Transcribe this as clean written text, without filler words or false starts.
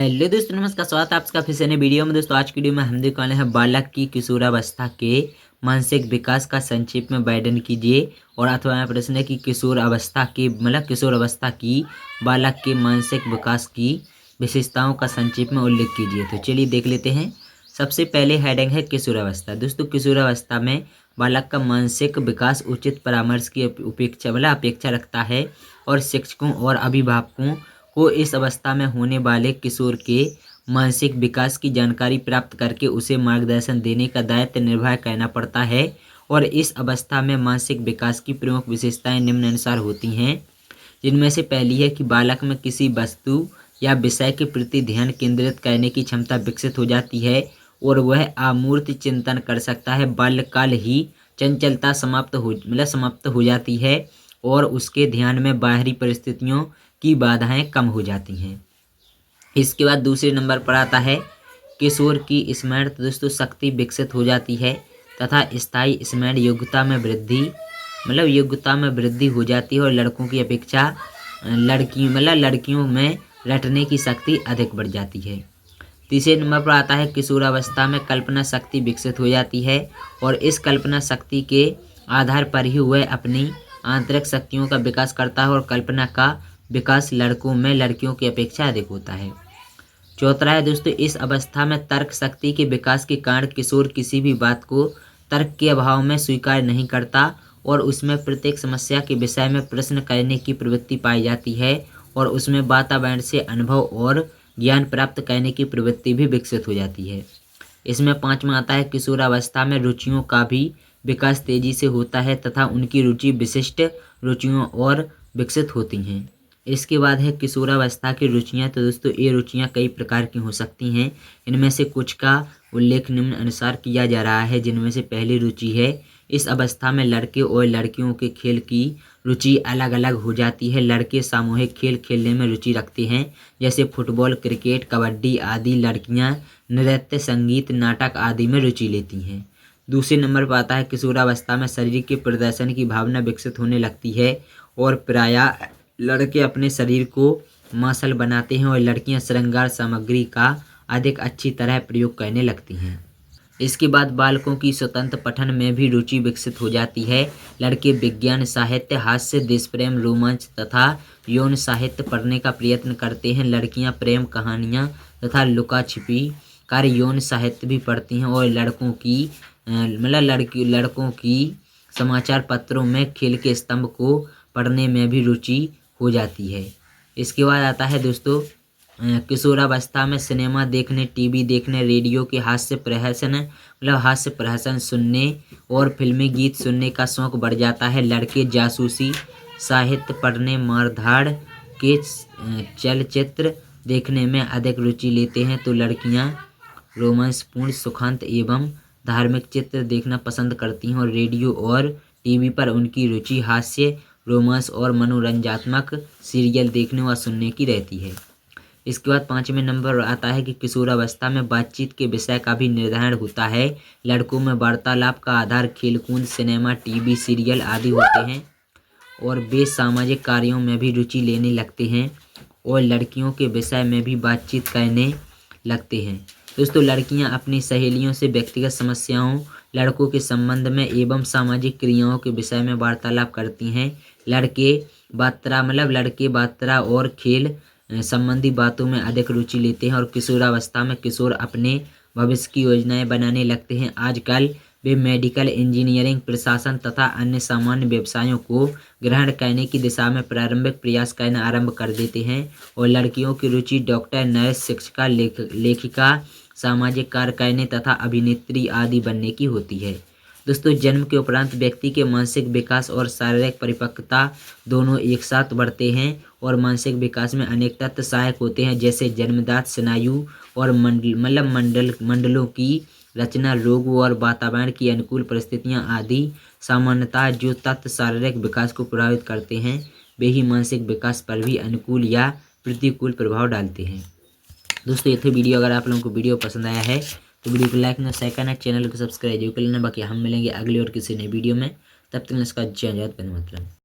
Hello दोस्तों, नमस्कार। स्वागत है आपका फिर से नई वीडियो में। दोस्तों आज की वीडियो में हम देखने वाले हैं बालक की किशोरावस्था के मानसिक विकास का संक्षेप में वर्णन कीजिए। और अथवा यहाँ प्रश्न है कि किशोर अवस्था की बालक के मानसिक विकास की विशेषताओं का संक्षेप में उल्लेख कीजिए। तो चलिए देख लेते हैं। सबसे पहले हेडिंग है किशोरावस्था। दोस्तों किशोरावस्था में बालक का मानसिक विकास उचित परामर्श की अपेक्षा रखता है और शिक्षकों और अभिभावकों को इस अवस्था में होने वाले किशोर के मानसिक विकास की जानकारी प्राप्त करके उसे मार्गदर्शन देने का दायित्व निर्वाह करना पड़ता है। और इस अवस्था में मानसिक विकास की प्रमुख विशेषताएं निम्नानुसार होती हैं, जिनमें से पहली है कि बालक में किसी वस्तु या विषय के प्रति ध्यान केंद्रित करने की क्षमता विकसित हो जाती है और वह अमूर्त चिंतन कर सकता है। बाल्यकाल ही चंचलता समाप्त हो जाती है और उसके ध्यान में बाहरी परिस्थितियों की बाधाएं कम हो जाती हैं। इसके बाद दूसरे नंबर पर आता है किशोर की स्मरण। तो दोस्तों शक्ति विकसित हो जाती है तथा स्थायी स्मरण योग्यता में वृद्धि हो जाती है और लड़कों की अपेक्षा लड़कियों में रटने की शक्ति अधिक बढ़ जाती है। तीसरे नंबर पर आता है किशोरावस्था में कल्पना शक्ति विकसित हो जाती है और इस कल्पना शक्ति के आधार पर ही वह अपनी आंतरिक शक्तियों का विकास करता है और कल्पना का विकास लड़कों में लड़कियों की अपेक्षा अधिक होता है। चौथा है दोस्तों, इस अवस्था में तर्क शक्ति के विकास के कारण किशोर किसी भी बात को तर्क के अभाव में स्वीकार नहीं करता और उसमें प्रत्येक समस्या के विषय में प्रश्न करने की प्रवृत्ति पाई जाती है और उसमें वातावरण से अनुभव और ज्ञान प्राप्त करने की प्रवृत्ति भी विकसित हो जाती है। इसमें पांचवा आता है किशोरावस्था में रुचियों का भी विकास तेजी से होता है तथा उनकी रुचि विशिष्ट रुचियों और विकसित होती हैं। इसके बाद है किशोरावस्था की रुचियाँ। तो दोस्तों ये रुचियाँ कई प्रकार की हो सकती हैं। इनमें से कुछ का उल्लेख निम्न अनुसार किया जा रहा है, जिनमें से पहली रुचि है इस अवस्था में लड़के और लड़कियों के खेल की रुचि अलग अलग हो जाती है। लड़के सामूहिक खेल खेलने में रुचि रखते हैं, जैसे फुटबॉल, क्रिकेट, कबड्डी आदि। लड़कियां नृत्य, संगीत, नाटक आदि में रुचि लेती हैं। दूसरे नंबर पर आता है किशोरावस्था में शरीर के प्रदर्शन की भावना विकसित होने लगती है और प्रायः लड़के अपने शरीर को मांसल बनाते हैं और लड़कियां श्रृंगार सामग्री का अधिक अच्छी तरह प्रयोग करने लगती हैं। इसके बाद बालकों की स्वतंत्र पठन में भी रुचि विकसित हो जाती है। लड़के विज्ञान, साहित्य, हास्य, देश प्रेम, रोमांच तथा यौन साहित्य पढ़ने का प्रयत्न करते हैं। लड़कियां प्रेम कहानियां तथा लुका छिपी कार्य यौन साहित्य भी पढ़ती हैं और लड़कों की समाचार पत्रों में खेल के स्तंभ को पढ़ने में भी रुचि हो जाती है। इसके बाद आता है दोस्तों किशोरावस्था में सिनेमा देखने, टीवी देखने, रेडियो के हास्य प्रहसन सुनने और फिल्मी गीत सुनने का शौक बढ़ जाता है। लड़के जासूसी साहित्य पढ़ने, मारधाड़ के चलचित्र देखने में अधिक रुचि लेते हैं, तो लड़कियां रोमांसपूर्ण, सुखांत एवं धार्मिक चित्र देखना पसंद करती हैं और रेडियो और टीवी पर उनकी रुचि हास्य, रोमांस और मनोरंजनात्मक सीरियल देखने व सुनने की रहती है। इसके बाद पाँचवें नंबर आता है कि किशोरावस्था में बातचीत के विषय का भी निर्धारण होता है। लड़कों में वार्तालाप का आधार खेलकूद, सिनेमा, टीवी सीरियल आदि होते हैं और वे सामाजिक कार्यों में भी रुचि लेने लगते हैं और लड़कियों के विषय में भी बातचीत करने लगते हैं। दोस्तों लड़कियां अपनी सहेलियों से व्यक्तिगत समस्याओं, लड़कों के संबंध में एवं सामाजिक क्रियाओं के विषय में वार्तालाप करती हैं। लड़के बात्रा और खेल संबंधी बातों में अधिक रुचि लेते हैं और किशोरावस्था में किशोर अपने भविष्य की योजनाएं बनाने लगते हैं। आजकल वे मेडिकल, इंजीनियरिंग, प्रशासन तथा अन्य सामान्य व्यवसायों को ग्रहण करने की दिशा में प्रारंभिक प्रयास करना आरंभ कर देते हैं और लड़कियों की रुचि डॉक्टर, नर्स, शिक्षिका, लेखिका, सामाजिक कार्य करने तथा अभिनेत्री आदि बनने की होती है। दोस्तों जन्म के उपरांत व्यक्ति के मानसिक विकास और शारीरिक परिपक्वता दोनों एक साथ बढ़ते हैं और मानसिक विकास में अनेक तत्व सहायक होते हैं, जैसे जन्मजात स्नायु और मंडलों की रचना, रोग और वातावरण की अनुकूल परिस्थितियां आदि। सामान्यतः जो तत्व शारीरिक विकास को प्रभावित करते हैं वे ही मानसिक विकास पर भी अनुकूल या प्रतिकूल प्रभाव डालते हैं। दोस्तों ये थी वीडियो। अगर आप लोगों को वीडियो पसंद आया है तो वीडियो को लाइक ना, शेयर करना, चैनल को सब्सक्राइब जरूर कर लेना। बाकी हम मिलेंगे अगली और किसी नई वीडियो में, तब तक इसका जय जय।